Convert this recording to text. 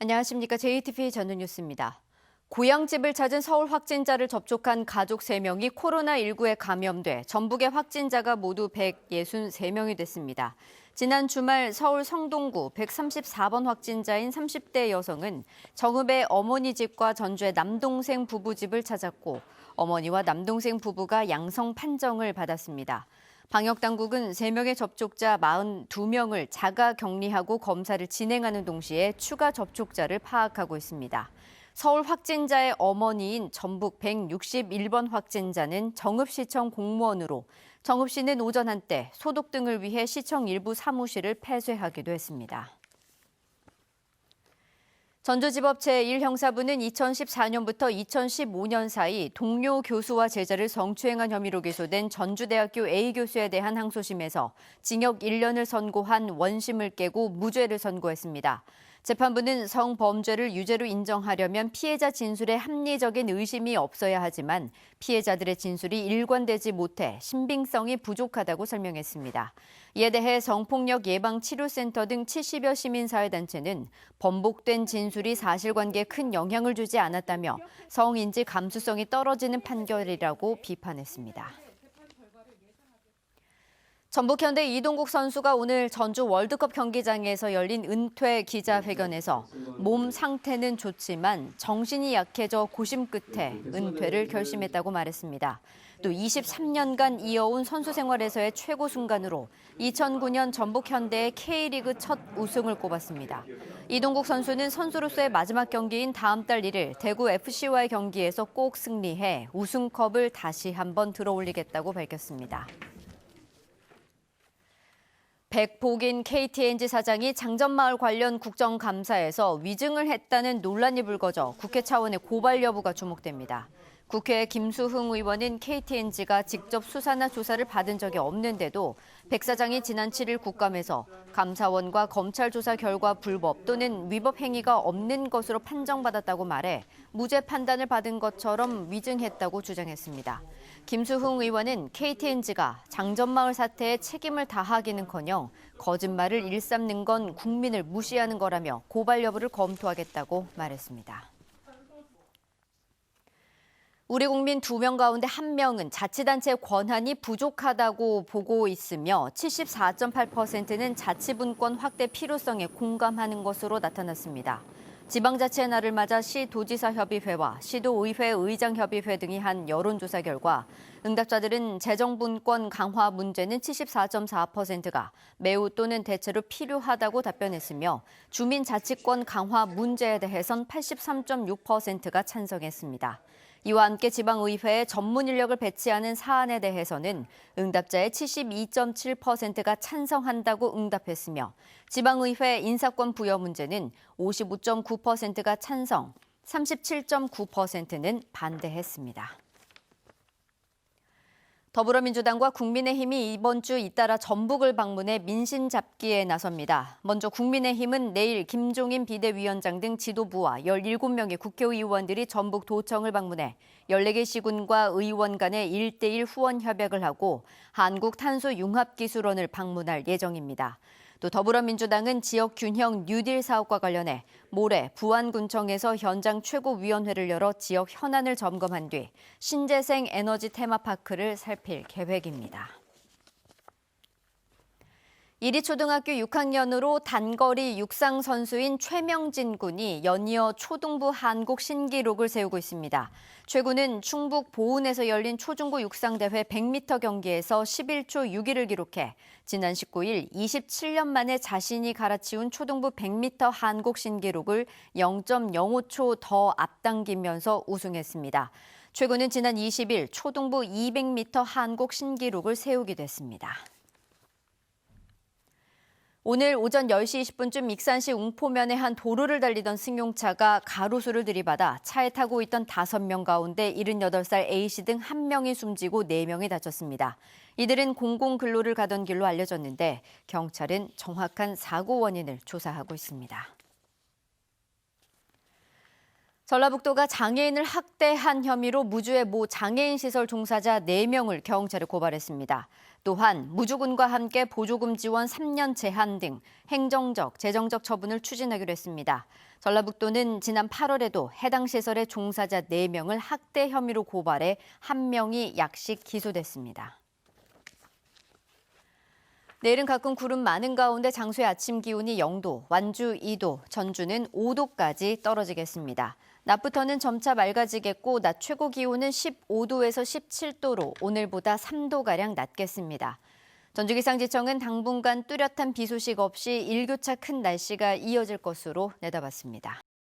안녕하십니까. JTBC 전문뉴스입니다. 고향집을 찾은 서울 확진자를 접촉한 가족 3명이 코로나19에 감염돼 전북의 확진자가 모두 163명이 됐습니다. 지난 주말 서울 성동구 134번 확진자인 30대 여성은 정읍의 어머니 집과 전주의 남동생 부부 집을 찾았고 어머니와 남동생 부부가 양성 판정을 받았습니다. 방역당국은 3명의 접촉자 42명을 자가 격리하고 검사를 진행하는 동시에 추가 접촉자를 파악하고 있습니다. 서울 확진자의 어머니인 전북 161번 확진자는 정읍시청 공무원으로 정읍시는 오전 한때 소독 등을 위해 시청 일부 사무실을 폐쇄하기도 했습니다. 전주지법 제1형사부는 2014년부터 2015년 사이 동료 교수와 제자를 성추행한 혐의로 기소된 전주대학교 A교수에 대한 항소심에서 징역 1년을 선고한 원심을 깨고 무죄를 선고했습니다. 재판부는 성범죄를 유죄로 인정하려면 피해자 진술에 합리적인 의심이 없어야 하지만 피해자들의 진술이 일관되지 못해 신빙성이 부족하다고 설명했습니다. 이에 대해 성폭력예방치료센터 등 70여 시민사회단체는 번복된 진술이 사실관계에 큰 영향을 주지 않았다며 성인지 감수성이 떨어지는 판결이라고 비판했습니다. 전북 현대 이동국 선수가 오늘 전주 월드컵 경기장에서 열린 은퇴 기자회견에서 몸 상태는 좋지만 정신이 약해져 고심 끝에 은퇴를 결심했다고 말했습니다. 또 23년간 이어온 선수 생활에서의 최고 순간으로 2009년 전북 현대의 K리그 첫 우승을 꼽았습니다. 이동국 선수는 선수로서의 마지막 경기인 다음 달 1일 대구 FC와의 경기에서 꼭 승리해 우승컵을 다시 한번 들어올리겠다고 밝혔습니다. 백복인 KTNG 사장이 장전마을 관련 국정감사에서 위증을 했다는 논란이 불거져 국회 차원의 고발 여부가 주목됩니다. 국회 김수흥 의원은 KTNG가 직접 수사나 조사를 받은 적이 없는데도 백 사장이 지난 7일 국감에서 감사원과 검찰 조사 결과 불법 또는 위법 행위가 없는 것으로 판정받았다고 말해 무죄 판단을 받은 것처럼 위증했다고 주장했습니다. 김수흥 의원은 KTNG가 장전마을 사태에 책임을 다하기는커녕 거짓말을 일삼는 건 국민을 무시하는 거라며 고발 여부를 검토하겠다고 말했습니다. 우리 국민 2명 가운데 1명은 자치단체 권한이 부족하다고 보고 있으며 74.8%는 자치분권 확대 필요성에 공감하는 것으로 나타났습니다. 지방자치의 날을 맞아 시도지사협의회와 시도의회 의장협의회 등이 한 여론조사 결과 응답자들은 재정분권 강화 문제는 74.4%가 매우 또는 대체로 필요하다고 답변했으며 주민자치권 강화 문제에 대해선 83.6%가 찬성했습니다. 이와 함께 지방의회에 전문 인력을 배치하는 사안에 대해서는 응답자의 72.7%가 찬성한다고 응답했으며 지방의회 인사권 부여 문제는 55.9%가 찬성, 37.9%는 반대했습니다. 더불어민주당과 국민의힘이 이번 주 잇따라 전북을 방문해 민심 잡기에 나섭니다. 먼저 국민의힘은 내일 김종인 비대위원장 등 지도부와 17명의 국회의원들이 전북 도청을 방문해 14개 시군과 의원 간의 1대1 후원 협약을 하고 한국탄소융합기술원을 방문할 예정입니다. 또 더불어민주당은 지역균형 뉴딜 사업과 관련해 모레 부안군청에서 현장 최고위원회를 열어 지역 현안을 점검한 뒤 신재생 에너지 테마파크를 살필 계획입니다. 이리초등학교 6학년으로 단거리 육상 선수인 최명진 군이 연이어 초등부 한국 신기록을 세우고 있습니다. 최 군은 충북 보은에서 열린 초중고 육상대회 100m 경기에서 11초 6위를 기록해 지난 19일 27년 만에 자신이 갈아치운 초등부 100m 한국 신기록을 0.05초 더 앞당기면서 우승했습니다. 최 군은 지난 20일 초등부 200m 한국 신기록을 세우기도 했습니다. 오늘 오전 10시 20분쯤 익산시 웅포면의 한 도로를 달리던 승용차가 가로수를 들이받아 차에 타고 있던 5명 가운데 78살 A씨 등 1명이 숨지고 4명이 다쳤습니다. 이들은 공공근로를 가던 길로 알려졌는데 경찰은 정확한 사고 원인을 조사하고 있습니다. 전라북도가 장애인을 학대한 혐의로 무주의 모 장애인 시설 종사자 4명을 경찰에 고발했습니다. 또한 무주군과 함께 보조금 지원 3년 제한 등 행정적, 재정적 처분을 추진하기로 했습니다. 전라북도는 지난 8월에도 해당 시설의 종사자 4명을 학대 혐의로 고발해 1명이 약식 기소됐습니다. 내일은 가끔 구름 많은 가운데 장수의 아침 기온이 0도, 완주 2도, 전주는 5도까지 떨어지겠습니다. 낮부터는 점차 맑아지겠고 낮 최고 기온은 15도에서 17도로 오늘보다 3도가량 낮겠습니다. 전주기상지청은 당분간 뚜렷한 비 소식 없이 일교차 큰 날씨가 이어질 것으로 내다봤습니다.